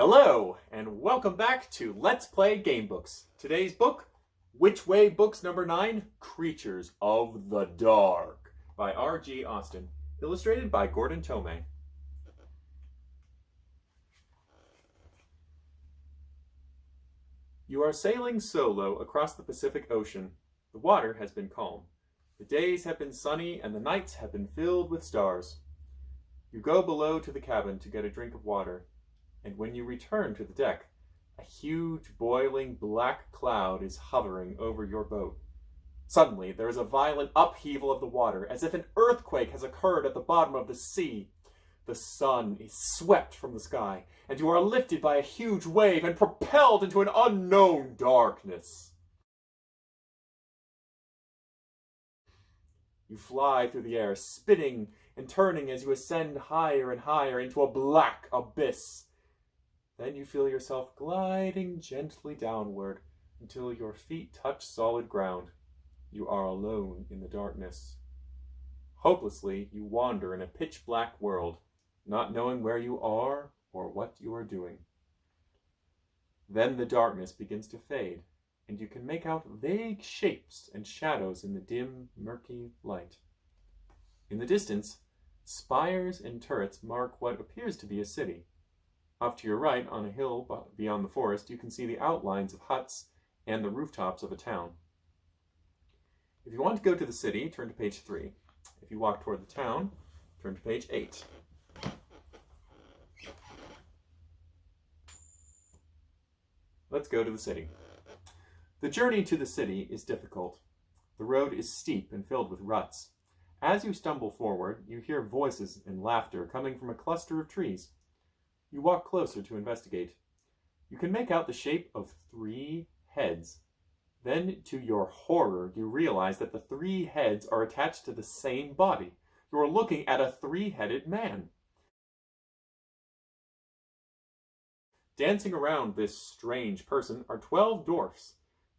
Hello, and welcome back to Let's Play Gamebooks. Today's book, Which Way Books number 9, Creatures of the Dark, by R.G. Austin, illustrated by Gordon Tomei. You are sailing solo across the Pacific Ocean. The water has been calm. The days have been sunny, and the nights have been filled with stars. You go below to the cabin to get a drink of water. And when you return to the deck, a huge, boiling black cloud is hovering over your boat. Suddenly, there is a violent upheaval of the water, as if an earthquake has occurred at the bottom of the sea. The sun is swept from the sky, and you are lifted by a huge wave and propelled into an unknown darkness. You fly through the air, spinning and turning as you ascend higher and higher into a black abyss. Then you feel yourself gliding gently downward until your feet touch solid ground. You are alone in the darkness. Hopelessly, you wander in a pitch-black world, not knowing where you are or what you are doing. Then the darkness begins to fade, and you can make out vague shapes and shadows in the dim, murky light. In the distance, spires and turrets mark what appears to be a city. Off to your right, on a hill beyond the forest, you can see the outlines of huts and the rooftops of a town. If you want to go to the city, turn to page 3. If you walk toward the town, turn to page 8. Let's go to the city. The journey to the city is difficult. The road is steep and filled with ruts. As you stumble forward, you hear voices and laughter coming from a cluster of trees. You walk closer to investigate. You can make out the shape of 3 heads. Then, to your horror, you realize that the 3 heads are attached to the same body. You are looking at a 3-headed man. Dancing around this strange person are 12 dwarfs,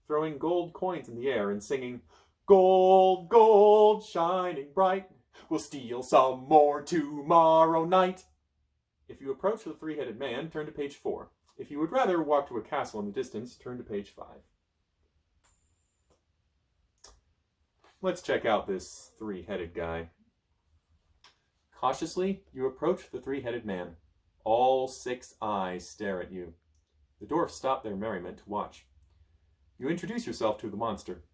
throwing gold coins in the air and singing, "Gold, gold, shining bright, we'll steal some more tomorrow night." If you approach the 3-headed man, turn to page 4. If you would rather walk to a castle in the distance, turn to page 5. Let's check out this 3-headed guy. Cautiously, you approach the 3-headed man. All 6 eyes stare at you. The dwarfs stop their merriment to watch. You introduce yourself to the monster.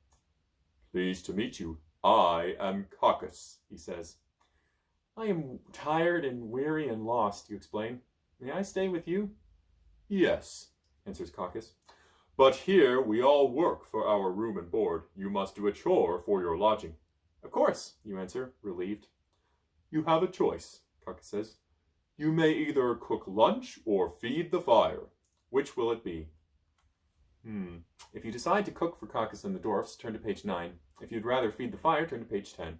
"Pleased to meet you. I am Cacus," he says. "I am tired and weary and lost," you explain. "May I stay with you?" "Yes," answers Cacus. "But here we all work for our room and board. You must do a chore for your lodging." "Of course," you answer, relieved. "You have a choice," Cacus says. "You may either cook lunch or feed the fire. Which will it be?" If you decide to cook for Cacus and the dwarfs, turn to page 9. If you'd rather feed the fire, turn to page 10.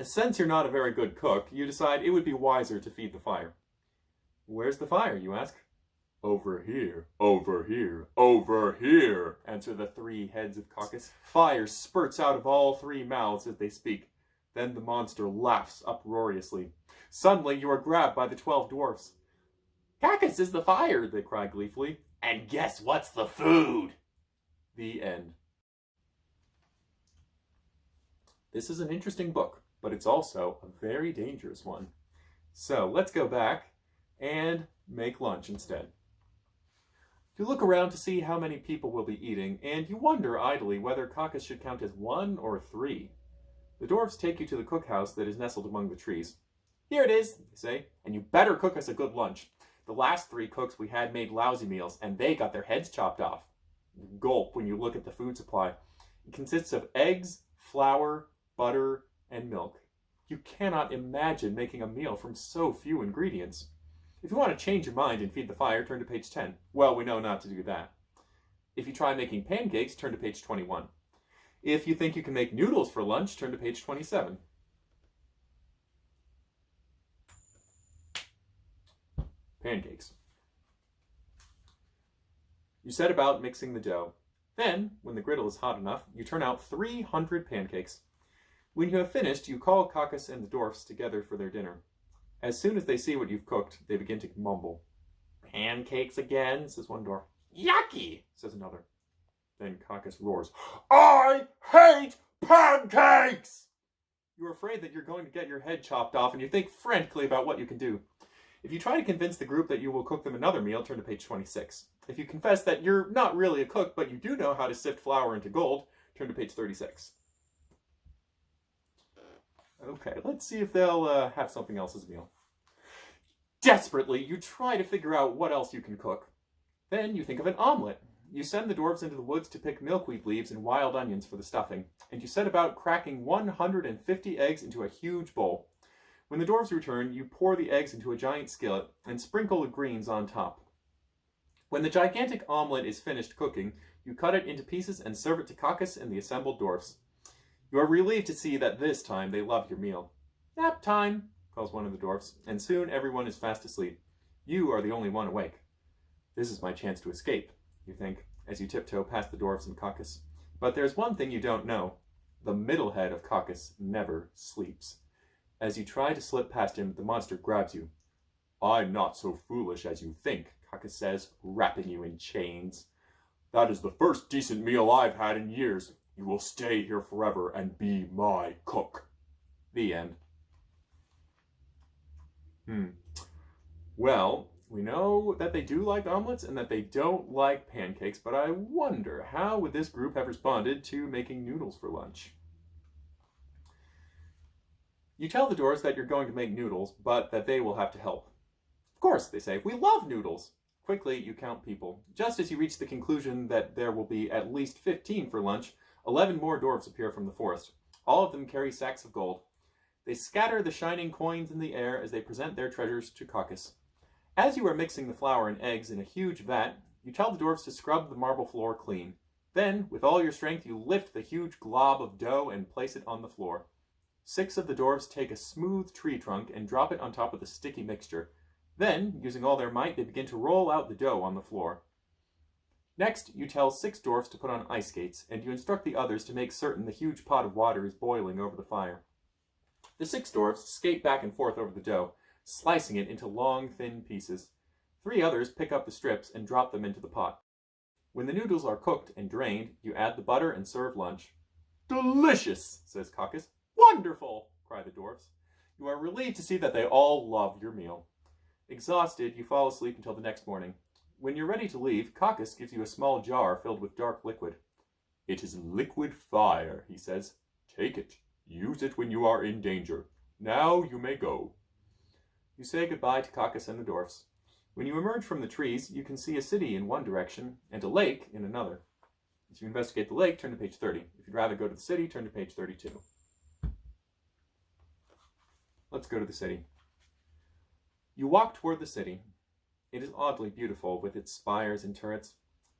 Since you're not a very good cook, you decide it would be wiser to feed the fire. "Where's the fire?" you ask. "Over here, over here, over here," answer the 3 heads of Cacus. Fire spurts out of all 3 mouths as they speak. Then the monster laughs uproariously. Suddenly, you are grabbed by the 12 dwarfs. "Cacus is the fire," they cry gleefully. "And guess what's the food?" The end. This is an interesting book, but it's also a very dangerous one. So let's go back and make lunch instead. You look around to see how many people will be eating, and you wonder idly whether Cacus should count as 1 or 3. The dwarfs take you to the cookhouse that is nestled among the trees. "Here it is," they say, "and you better cook us a good lunch. The last 3 cooks we had made lousy meals, and they got their heads chopped off." You gulp when you look at the food supply. It consists of eggs, flour, butter, and milk. You cannot imagine making a meal from so few ingredients. If you want to change your mind and feed the fire, turn to page 10. Well, we know not to do that. If you try making pancakes, turn to page 21. If you think you can make noodles for lunch, turn to page 27. Pancakes. You set about mixing the dough. Then, when the griddle is hot enough, you turn out 300 pancakes. When you have finished, you call Cacus and the dwarfs together for their dinner. As soon as they see what you've cooked, they begin to mumble. Pancakes again, says one dwarf. Yucky, says another. Then Cacus roars, I hate pancakes! You're afraid that you're going to get your head chopped off, and you think frantically about what you can do. If you try to convince the group that you will cook them another meal, turn to page 26. If you confess that you're not really a cook, but you do know how to sift flour into gold, turn to page 36. Okay, let's see if they'll have something else as a meal. Desperately, you try to figure out what else you can cook. Then you think of an omelet. You send the dwarves into the woods to pick milkweed leaves and wild onions for the stuffing, and you set about cracking 150 eggs into a huge bowl. When the dwarves return, you pour the eggs into a giant skillet and sprinkle the greens on top. When the gigantic omelet is finished cooking, you cut it into pieces and serve it to Cacus and the assembled dwarfs. You are relieved to see that this time they love your meal. Nap time, calls one of the dwarfs, and soon everyone is fast asleep. You are the only one awake. This is my chance to escape, you think, as you tiptoe past the dwarfs and Cacus. But there's one thing you don't know. The middle head of Cacus never sleeps. As you try to slip past him, the monster grabs you. I'm not so foolish as you think, Cacus says, wrapping you in chains. That is the first decent meal I've had in years. You will stay here forever and be my cook. The end. Well, we know that they do like omelets and that they don't like pancakes, but I wonder, how would this group have responded to making noodles for lunch? You tell the dwarves that you're going to make noodles, but that they will have to help. Of course, they say, we love noodles. Quickly, you count people. Just as you reach the conclusion that there will be at least 15 for lunch, 11 more dwarves appear from the forest. All of them carry sacks of gold. They scatter the shining coins in the air as they present their treasures to Cacus. As you are mixing the flour and eggs in a huge vat, you tell the dwarves to scrub the marble floor clean. Then, with all your strength, you lift the huge glob of dough and place it on the floor. 6 of the dwarves take a smooth tree trunk and drop it on top of the sticky mixture. Then, using all their might, they begin to roll out the dough on the floor. Next, you tell 6 dwarfs to put on ice skates, and you instruct the others to make certain the huge pot of water is boiling over the fire. The 6 dwarfs skate back and forth over the dough, slicing it into long, thin pieces. 3 others pick up the strips and drop them into the pot. When the noodles are cooked and drained, you add the butter and serve lunch. Delicious, says Cacus. Wonderful, cry the dwarfs. You are relieved to see that they all love your meal. Exhausted, you fall asleep until the next morning. When you're ready to leave, Cacus gives you a small jar filled with dark liquid. It is liquid fire, he says. Take it. Use it when you are in danger. Now you may go. You say goodbye to Cacus and the dwarfs. When you emerge from the trees, you can see a city in one direction and a lake in another. As you investigate the lake, turn to page 30. If you'd rather go to the city, turn to page 32. Let's go to the city. You walk toward the city. It is oddly beautiful with its spires and turrets,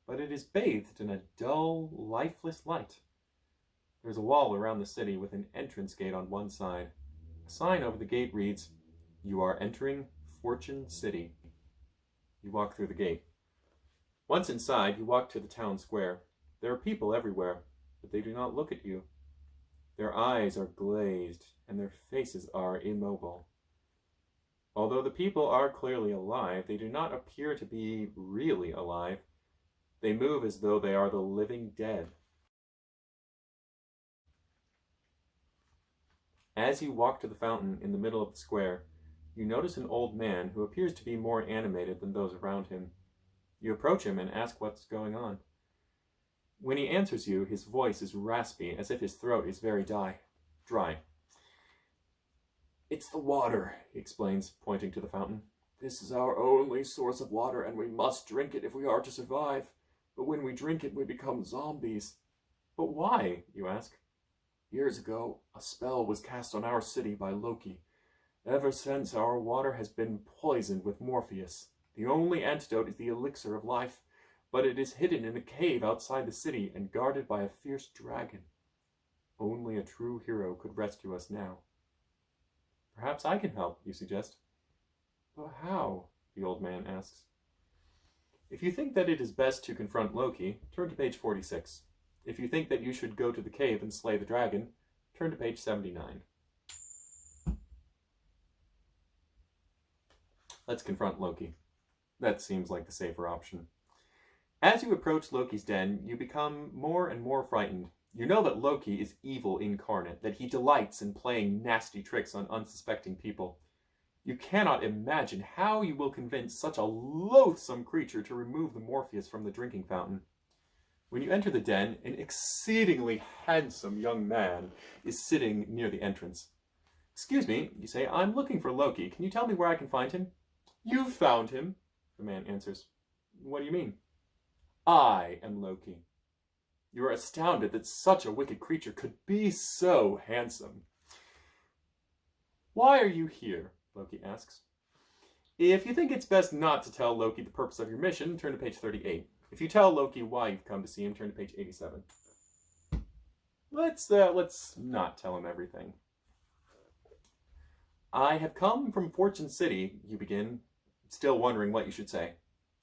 but it is bathed in a dull, lifeless light. There is a wall around the city with an entrance gate on one side. A sign over the gate reads, "You are entering Fortune City." You walk through the gate. Once inside, you walk to the town square. There are people everywhere, but they do not look at you. Their eyes are glazed, and their faces are immobile. Although the people are clearly alive, they do not appear to be really alive. They move as though they are the living dead. As you walk to the fountain in the middle of the square, you notice an old man who appears to be more animated than those around him. You approach him and ask what's going on. When he answers you, his voice is raspy, as if his throat is very dry. "It's the water," he explains, pointing to the fountain. "This is our only source of water, and we must drink it if we are to survive. But when we drink it, we become zombies." "But why?" you ask. "Years ago, a spell was cast on our city by Loki. Ever since, our water has been poisoned with Morpheus. The only antidote is the elixir of life, but it is hidden in a cave outside the city and guarded by a fierce dragon. Only a true hero could rescue us now." "Perhaps I can help," you suggest. "But how?" the old man asks. If you think that it is best to confront Loki, turn to page 46. If you think that you should go to the cave and slay the dragon, turn to page 79. Let's confront Loki. That seems like the safer option. As you approach Loki's den, you become more and more frightened. You know that Loki is evil incarnate, that he delights in playing nasty tricks on unsuspecting people. You cannot imagine how you will convince such a loathsome creature to remove the Morpheus from the drinking fountain. When you enter the den, an exceedingly handsome young man is sitting near the entrance. "Excuse me," you say, "I'm looking for Loki. Can you tell me where I can find him?" "You've found him," the man answers. "What do you mean?" "I am Loki." You are astounded that such a wicked creature could be so handsome. "Why are you here?" Loki asks. If you think it's best not to tell Loki the purpose of your mission, turn to page 38. If you tell Loki why you've come to see him, turn to page 87. Let's not tell him everything. "I have come from Fortune City," you begin, still wondering what you should say.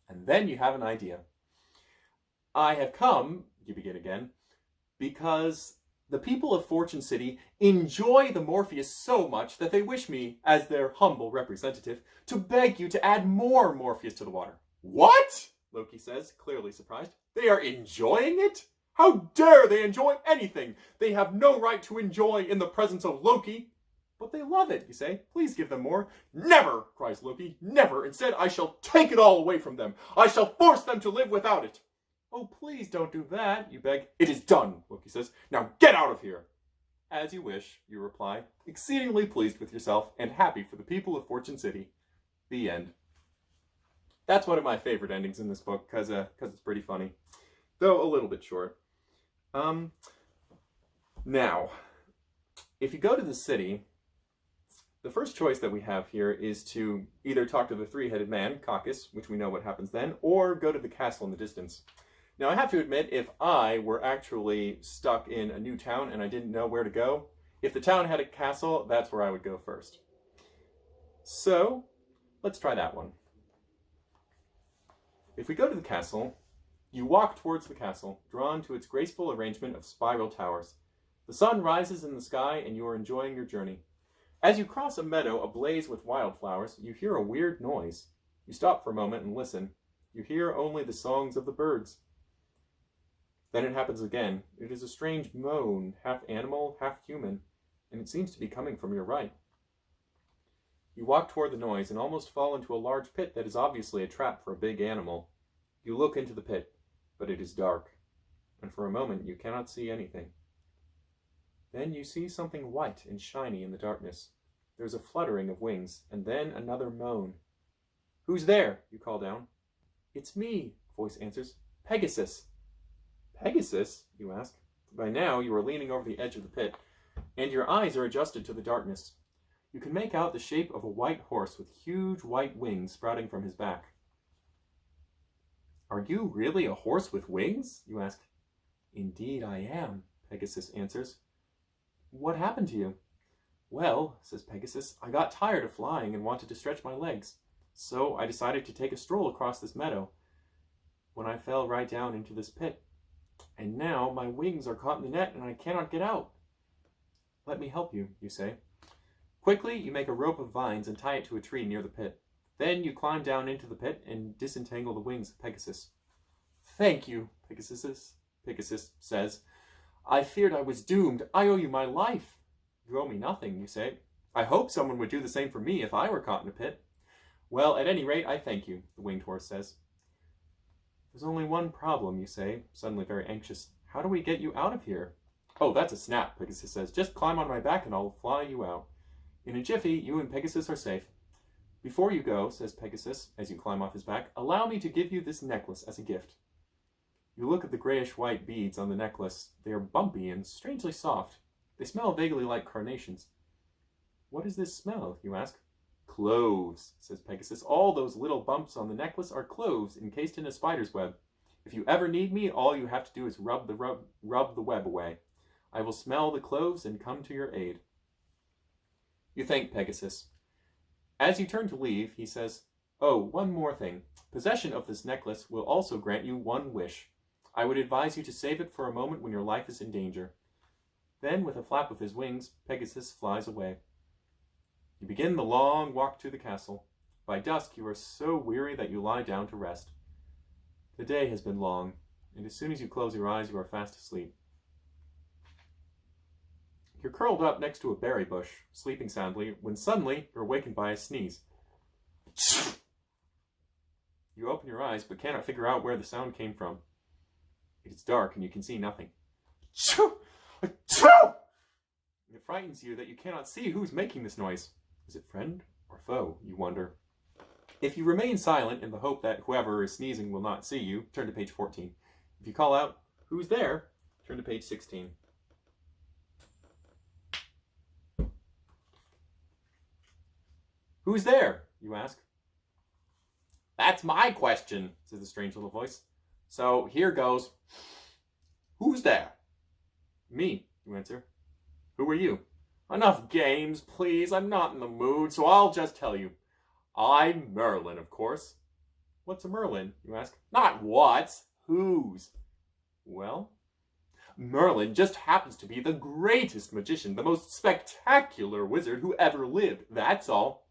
And then you have an idea. "I have come," you begin again, "because the people of Fortune City enjoy the Morpheus so much that they wish me, as their humble representative, to beg you to add more Morpheus to the water." "What?" Loki says, clearly surprised. "They are enjoying it? How dare they enjoy anything? They have no right to enjoy in the presence of Loki." "But they love it," you say. "Please give them more." "Never," cries Loki, "never. Instead, I shall take it all away from them. I shall force them to live without it." "Oh, please don't do that," you beg. "It is done," Loki says. "Now get out of here." "As you wish," you reply, exceedingly pleased with yourself and happy for the people of Fortune City. The end. That's one of my favorite endings in this book because it's pretty funny, though a little bit short. Now, if you go to the city, the first choice that we have here is to either talk to the three-headed man, Cacus, which we know what happens then, or go to the castle in the distance. Now, I have to admit, if I were actually stuck in a new town and I didn't know where to go, if the town had a castle, that's where I would go first. So, let's try that one. If we go to the castle, you walk towards the castle, drawn to its graceful arrangement of spiral towers. The sun rises in the sky and you are enjoying your journey. As you cross a meadow ablaze with wildflowers, you hear a weird noise. You stop for a moment and listen. You hear only the songs of the birds. Then it happens again. It is a strange moan, half animal, half human, and it seems to be coming from your right. You walk toward the noise and almost fall into a large pit that is obviously a trap for a big animal. You look into the pit, but it is dark, and for a moment you cannot see anything. Then you see something white and shiny in the darkness. There is a fluttering of wings, and then another moan. "Who's there?" you call down. "It's me," a voice answers. "Pegasus." "Pegasus?" you ask. By now you are leaning over the edge of the pit, and your eyes are adjusted to the darkness. You can make out the shape of a white horse with huge white wings sprouting from his back. "Are you really a horse with wings?" you ask. "Indeed I am," Pegasus answers. "What happened to you?" "Well," says Pegasus, "I got tired of flying and wanted to stretch my legs. So I decided to take a stroll across this meadow, when I fell right down into this pit. And now my wings are caught in the net and I cannot get out." "Let me help you," you say. Quickly, you make a rope of vines and tie it to a tree near the pit. Then you climb down into the pit and disentangle the wings of Pegasus. "Thank you," Pegasus says. "I feared I was doomed. I owe you my life." "You owe me nothing," you say. "I hope someone would do the same for me if I were caught in a pit." "Well, at any rate, I thank you," the winged horse says. "There's only one problem," you say, suddenly very anxious. "How do we get you out of here?" "Oh, that's a snap," Pegasus says. "Just climb on my back and I'll fly you out." In a jiffy, you and Pegasus are safe. "Before you go," says Pegasus, as you climb off his back, "allow me to give you this necklace as a gift." You look at the grayish-white beads on the necklace. They are bumpy and strangely soft. They smell vaguely like carnations. "What is this smell?" you ask. "Cloves," says Pegasus. "All those little bumps on the necklace are cloves encased in a spider's web. If you ever need me, all you have to do is rub the web away. I will smell the cloves and come to your aid." You thank Pegasus. As you turn to leave, he says, "Oh, one more thing. Possession of this necklace will also grant you one wish. I would advise you to save it for a moment when your life is in danger." Then, with a flap of his wings, Pegasus flies away. You begin the long walk to the castle. By dusk, you are so weary that you lie down to rest. The day has been long, and as soon as you close your eyes, you are fast asleep. You're curled up next to a berry bush, sleeping soundly, when suddenly you're awakened by a sneeze. You open your eyes, but cannot figure out where the sound came from. It is dark, and you can see nothing. It frightens you that you cannot see who's making this noise. Is it friend or foe, you wonder. If you remain silent in the hope that whoever is sneezing will not see you, turn to page 14. If you call out, "Who's there?" turn to page 16. "Who's there?" you ask. "That's my question," says the strange little voice. "So here goes. Who's there?" "Me," you answer. "Who are you?" "Enough games, please. I'm not in the mood, so I'll just tell you. I'm Merlin, of course." "What's a Merlin?" you ask. "Not what's, whose." "Well?" "Merlin just happens to be the greatest magician, the most spectacular wizard who ever lived. That's all."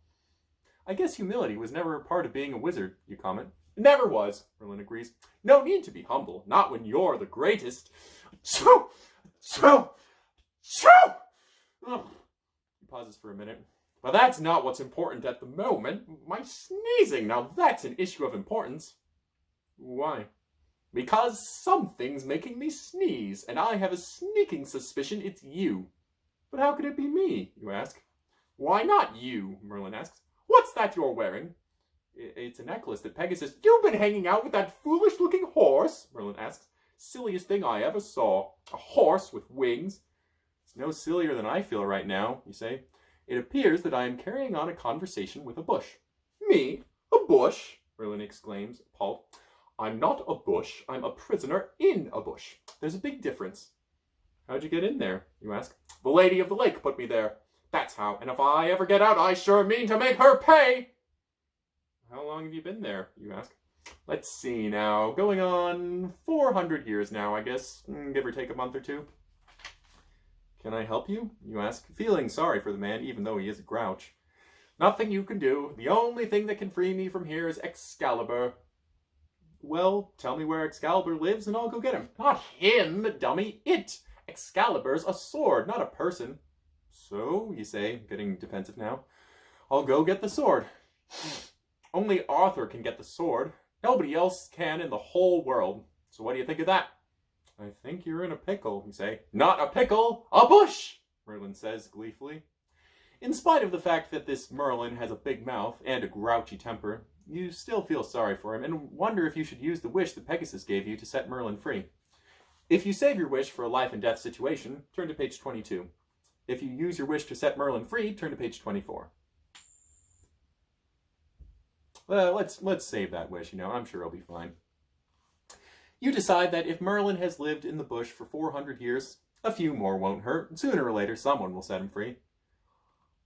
"I guess humility was never a part of being a wizard," you comment. "It never was," Merlin agrees. "No need to be humble, not when you're the greatest." Achoo! Achoo! Achoo! He pauses for a minute. "But that's not what's important at the moment. My sneezing, now that's an issue of importance." "Why?" "Because something's making me sneeze, and I have a sneaking suspicion it's you." "But how could it be me?" you ask. "Why not you?" Merlin asks. "What's that you're wearing?" "It's a necklace that Pegasus—" "You've been hanging out with that foolish-looking horse?" Merlin asks. "Silliest thing I ever saw. A horse with wings." "It's no sillier than I feel right now," you say. "It appears that I am carrying on a conversation with a bush." "Me? A bush?" Merlin exclaims, appalled. "I'm not a bush. I'm a prisoner in a bush. There's a big difference." "How'd you get in there?" you ask. "The Lady of the Lake put me there. That's how, and if I ever get out, I sure mean to make her pay." "How long have you been there?" you ask. "Let's see now, going on 400 years now, I guess, give or take a month or two." "Can I help you?" you ask, feeling sorry for the man, even though he is a grouch. "Nothing you can do. The only thing that can free me from here is Excalibur." "Well, tell me where Excalibur lives, and I'll go get him." "Not him, dummy, it. Excalibur's a sword, not a person." "So," you say, getting defensive now, "I'll go get the sword." "Only Arthur can get the sword. Nobody else can in the whole world. So what do you think of that?" "I think you're in a pickle," you say. "Not a pickle, a bush," Merlin says gleefully. In spite of the fact that this Merlin has a big mouth and a grouchy temper, you still feel sorry for him and wonder if you should use the wish that Pegasus gave you to set Merlin free. If you save your wish for a life and death situation, turn to page 22. If you use your wish to set Merlin free, turn to page 24. Let's save that wish, I'm sure it'll be fine. You decide that if Merlin has lived in the bush for 400 years, a few more won't hurt. Sooner or later, someone will set him free.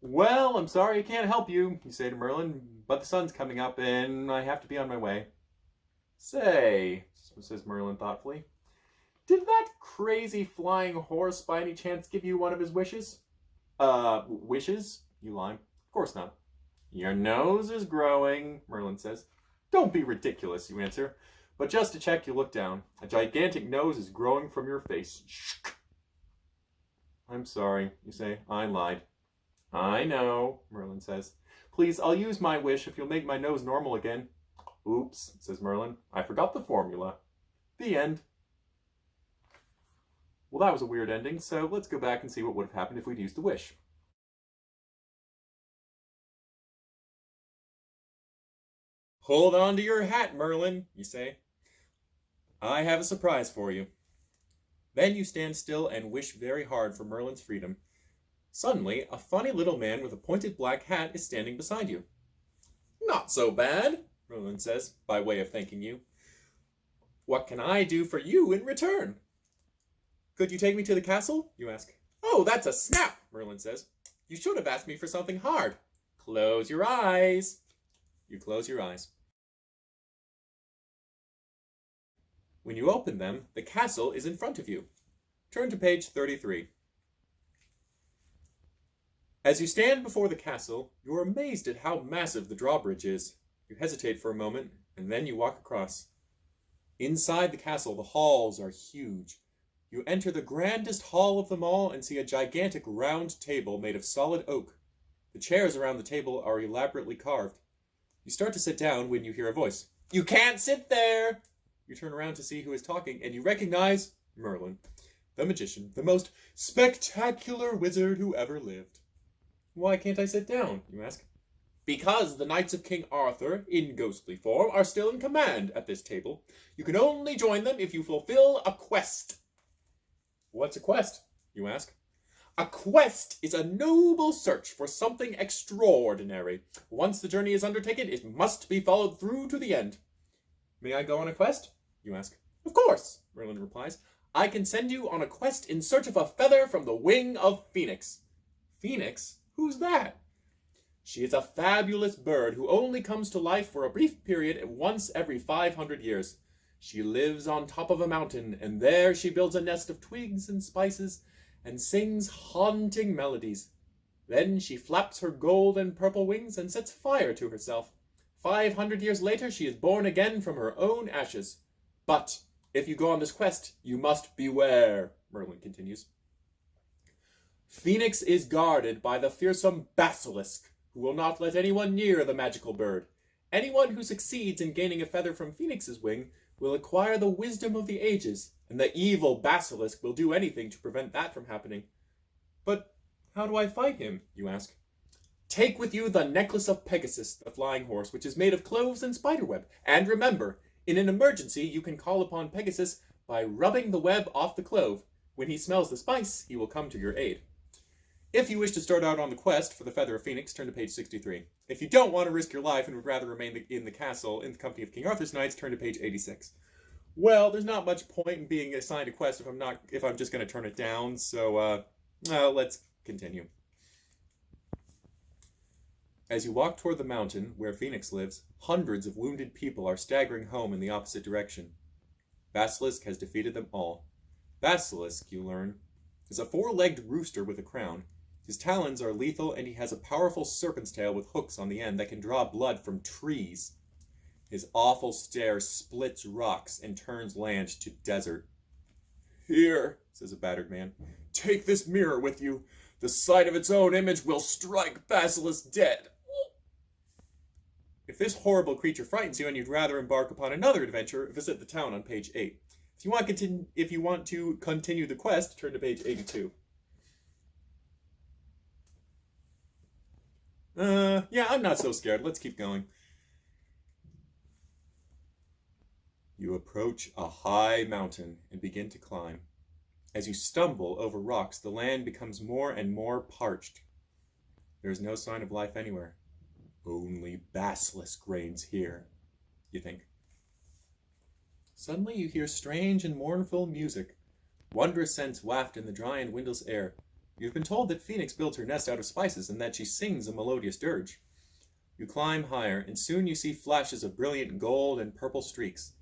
"Well, I'm sorry I can't help you," you say to Merlin, "but the sun's coming up and I have to be on my way." "Say," says Merlin thoughtfully, "did that crazy flying horse by any chance give you one of his wishes?" Wishes?" You lie. "Of course not." "Your nose is growing," Merlin says. "Don't be ridiculous," you answer. But just to check, you look down. A gigantic nose is growing from your face. "I'm sorry," you say. "I lied." "I know," Merlin says. "Please, I'll use my wish if you'll make my nose normal again." "Oops," says Merlin. "I forgot the formula." The end. Well, that was a weird ending, so let's go back and see what would have happened if we'd used the wish. "Hold on to your hat, Merlin," you say. "I have a surprise for you." Then you stand still and wish very hard for Merlin's freedom. Suddenly, a funny little man with a pointed black hat is standing beside you. "Not so bad," Merlin says, by way of thanking you. "What can I do for you in return?" "Could you take me to the castle?" you ask. "Oh, that's a snap," Merlin says. "You should have asked me for something hard. Close your eyes." You close your eyes. When you open them, the castle is in front of you. Turn to page 33. As you stand before the castle, you are amazed at how massive the drawbridge is. You hesitate for a moment, and then you walk across. Inside the castle, the halls are huge. You enter the grandest hall of them all and see a gigantic round table made of solid oak. The chairs around the table are elaborately carved. You start to sit down when you hear a voice. "You can't sit there!" You turn around to see who is talking, and you recognize Merlin, the magician, the most spectacular wizard who ever lived. "Why can't I sit down?" you ask. "Because the knights of King Arthur, in ghostly form, are still in command at this table. You can only join them if you fulfill a quest." "What's a quest?" you ask. "A quest is a noble search for something extraordinary. Once the journey is undertaken, it must be followed through to the end." "May I go on a quest?" you ask. "Of course," Merlin replies. "I can send you on a quest in search of a feather from the wing of Phoenix." "Phoenix? Who's that?" "She is a fabulous bird who only comes to life for a brief period once every 500 years. She lives on top of a mountain, and there she builds a nest of twigs and spices and sings haunting melodies. Then she flaps her gold and purple wings and sets fire to herself. 500 years later, she is born again from her own ashes. But if you go on this quest, you must beware," Merlin continues. "Phoenix is guarded by the fearsome Basilisk, who will not let anyone near the magical bird. Anyone who succeeds in gaining a feather from Phoenix's wing will acquire the wisdom of the ages, and the evil Basilisk will do anything to prevent that from happening." "But how do I fight him?" you ask. "Take with you the necklace of Pegasus, the flying horse, which is made of cloves and spiderweb. And remember, in an emergency, you can call upon Pegasus by rubbing the web off the clove. When he smells the spice, he will come to your aid." If you wish to start out on the quest for the Feather of Phoenix, turn to page 63. If you don't want to risk your life and would rather remain in the castle in the company of King Arthur's knights, turn to page 86. Well, there's not much point in being assigned a quest if I'm just going to turn it down, so let's continue. As you walk toward the mountain where Phoenix lives, hundreds of wounded people are staggering home in the opposite direction. Basilisk has defeated them all. Basilisk, you learn, is a four-legged rooster with a crown. His talons are lethal, and he has a powerful serpent's tail with hooks on the end that can draw blood from trees. His awful stare splits rocks and turns land to desert. "Here," says a battered man, "take this mirror with you. The sight of its own image will strike Basilisk dead." If this horrible creature frightens you and you'd rather embark upon another adventure, visit the town on page 8. If you want to continue the quest, turn to page 82. Yeah, I'm not so scared. Let's keep going. You approach a high mountain and begin to climb. As you stumble over rocks, the land becomes more and more parched. There is no sign of life anywhere. Only Basilisk reigns here, you think. Suddenly you hear strange and mournful music. Wondrous scents waft in the dry and windless air. You've been told that Phoenix builds her nest out of spices and that she sings a melodious dirge. You climb higher, and soon you see flashes of brilliant gold and purple streaks.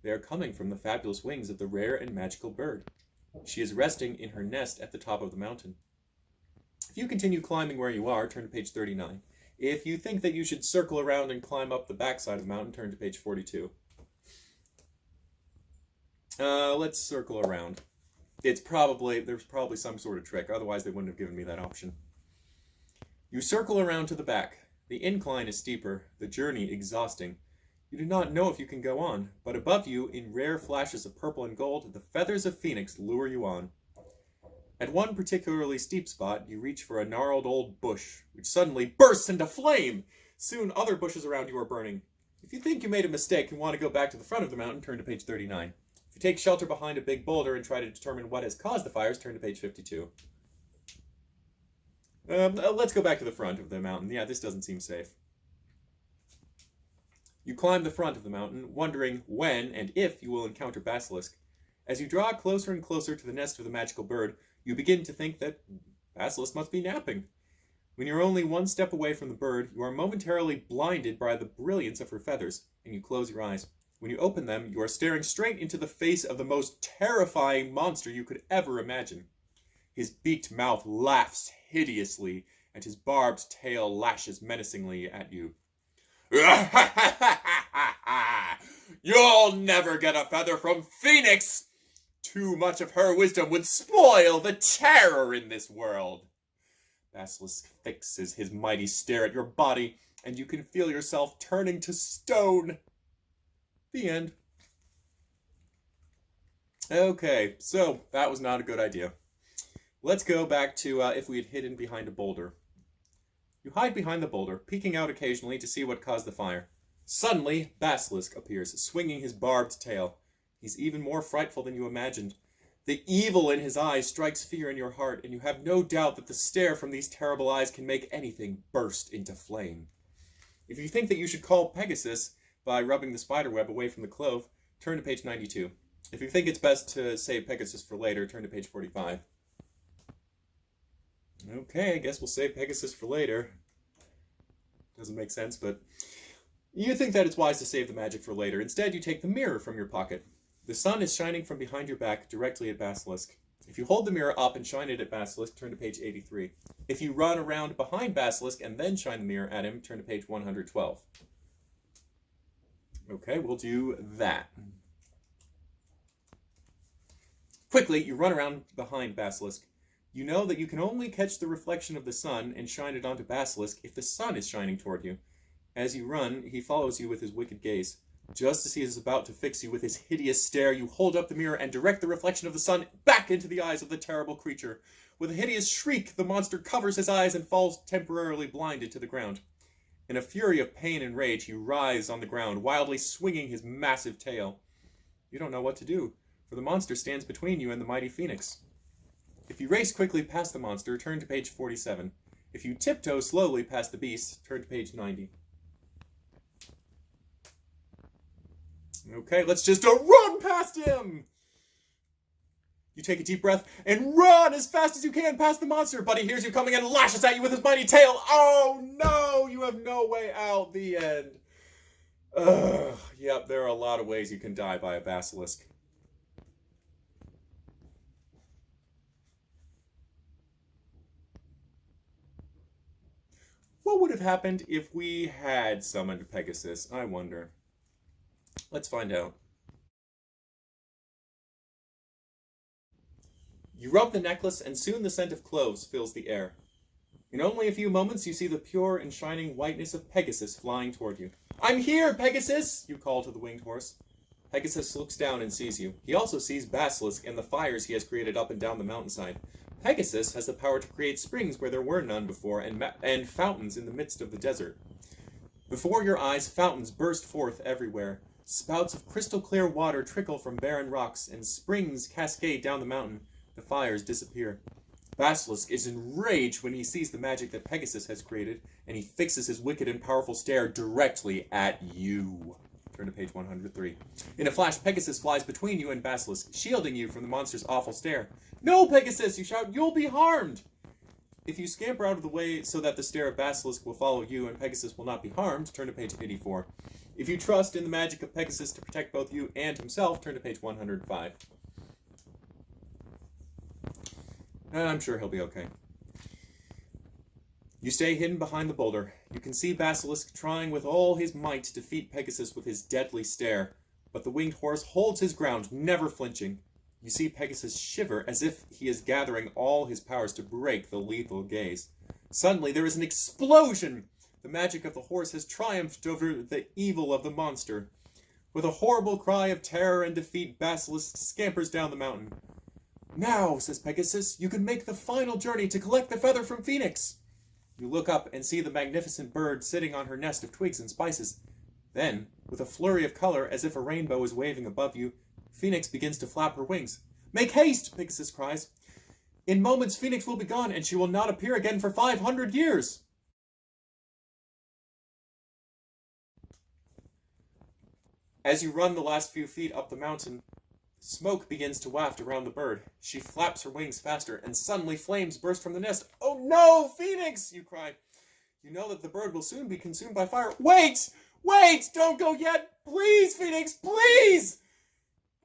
They are coming from the fabulous wings of the rare and magical bird. She is resting in her nest at the top of the mountain. If you continue climbing where you are, turn to page 39. If you think that you should circle around and climb up the backside of the mountain, turn to page 42. Let's circle around. There's probably some sort of trick, otherwise they wouldn't have given me that option. You circle around to the back. The incline is steeper, the journey exhausting. You do not know if you can go on, but above you, in rare flashes of purple and gold, the feathers of Phoenix lure you on. At one particularly steep spot, you reach for a gnarled old bush, which suddenly bursts into flame. Soon other bushes around you are burning. If you think you made a mistake and want to go back to the front of the mountain, turn to page 39. If you take shelter behind a big boulder and try to determine what has caused the fires, turn to page 52. Let's go back to the front of the mountain. Yeah, this doesn't seem safe. You climb the front of the mountain, wondering when and if you will encounter Basilisk. As you draw closer and closer to the nest of the magical bird, you begin to think that Basilisk must be napping. When you're only one step away from the bird, you are momentarily blinded by the brilliance of her feathers, and you close your eyes. When you open them, you are staring straight into the face of the most terrifying monster you could ever imagine. His beaked mouth laughs hideously, and his barbed tail lashes menacingly at you. You'll never get a feather from Phoenix! Too much of her wisdom would spoil the terror in this world. Basilisk fixes his mighty stare at your body, and you can feel yourself turning to stone. The end. Okay, so that was not a good idea. Let's go back to if we had hidden behind a boulder. You hide behind the boulder, peeking out occasionally to see what caused the fire. Suddenly, Basilisk appears, swinging his barbed tail. He's even more frightful than you imagined. The evil in his eyes strikes fear in your heart, and you have no doubt that the stare from these terrible eyes can make anything burst into flame. If you think that you should call Pegasus by rubbing the spiderweb away from the clove, turn to page 92. If you think it's best to save Pegasus for later, turn to page 45. Okay, I guess we'll save Pegasus for later. Doesn't make sense, but you think that it's wise to save the magic for later. Instead, you take the mirror from your pocket. The sun is shining from behind your back directly at Basilisk. If you hold the mirror up and shine it at Basilisk, turn to page 83. If you run around behind Basilisk and then shine the mirror at him, turn to page 112. Okay, we'll do that. Quickly, you run around behind Basilisk. You know that you can only catch the reflection of the sun and shine it onto Basilisk if the sun is shining toward you. As you run, he follows you with his wicked gaze. Just as he is about to fix you with his hideous stare, you hold up the mirror and direct the reflection of the sun back into the eyes of the terrible creature. With a hideous shriek, the monster covers his eyes and falls temporarily blinded to the ground. In a fury of pain and rage, he writhes on the ground, wildly swinging his massive tail. You don't know what to do, for the monster stands between you and the mighty Phoenix. If you race quickly past the monster, turn to page 47. If you tiptoe slowly past the beast, turn to page 90. Okay, let's just run past him! You take a deep breath and run as fast as you can past the monster, but he hears you coming and lashes at you with his mighty tail. Oh no, you have no way out. The end. Yep, there are a lot of ways you can die by a basilisk. What would have happened if we had summoned Pegasus? I wonder. Let's find out. You rub the necklace, and soon the scent of cloves fills the air. In only a few moments, you see the pure and shining whiteness of Pegasus flying toward you. "I'm here, Pegasus!" you call to the winged horse. Pegasus looks down and sees you. He also sees Basilisk and the fires he has created up and down the mountainside. Pegasus has the power to create springs where there were none before, and fountains in the midst of the desert. Before your eyes, fountains burst forth everywhere. Spouts of crystal-clear water trickle from barren rocks, and springs cascade down the mountain. The fires disappear. Basilisk is enraged when he sees the magic that Pegasus has created, and he fixes his wicked and powerful stare directly at you. Turn to page 103. In a flash, Pegasus flies between you and Basilisk, shielding you from the monster's awful stare. "No, Pegasus!" you shout. "You'll be harmed!" If you scamper out of the way so that the stare of Basilisk will follow you and Pegasus will not be harmed, turn to page 84. If you trust in the magic of Pegasus to protect both you and himself, turn to page 105. I'm sure he'll be okay. You stay hidden behind the boulder. You can see Basilisk trying with all his might to defeat Pegasus with his deadly stare, but the winged horse holds his ground, never flinching. You see Pegasus shiver as if he is gathering all his powers to break the lethal gaze. Suddenly there is an explosion! The magic of the horse has triumphed over the evil of the monster. With a horrible cry of terror and defeat, Basilisk scampers down the mountain. "Now," says Pegasus, "you can make the final journey to collect the feather from Phoenix." You look up and see the magnificent bird sitting on her nest of twigs and spices. Then, with a flurry of color, as if a rainbow is waving above you, Phoenix begins to flap her wings. "Make haste!" Pegasus cries. "In moments Phoenix will be gone, and she will not appear again for 500 years!" As you run the last few feet up the mountain, smoke begins to waft around the bird. She flaps her wings faster, and suddenly flames burst from the nest. "Oh no, Phoenix!" you cry. You know that the bird will soon be consumed by fire. "Wait! Wait! Don't go yet! Please, Phoenix, please!"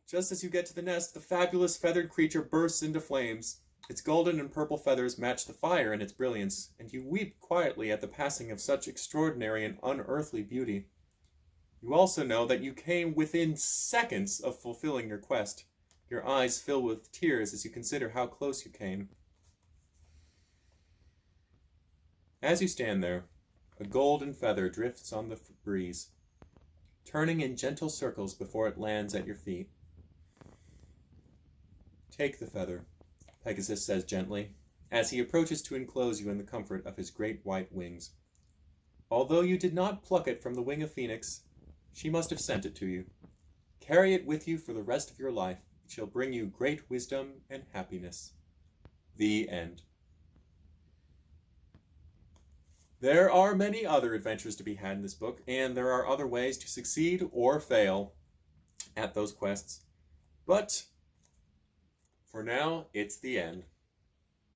Just as you get to the nest, the fabulous feathered creature bursts into flames. Its golden and purple feathers match the fire in its brilliance, and you weep quietly at the passing of such extraordinary and unearthly beauty. You also know that you came within seconds of fulfilling your quest. Your eyes fill with tears as you consider how close you came. As you stand there, a golden feather drifts on the breeze, turning in gentle circles before it lands at your feet. Take the feather, Pegasus says gently, as he approaches to enclose you in the comfort of his great white wings. Although you did not pluck it from the wing of Phoenix, she must have sent it to you. Carry it with you for the rest of your life. It shall bring you great wisdom and happiness. The end. There are many other adventures to be had in this book, and there are other ways to succeed or fail at those quests. But for now, it's the end.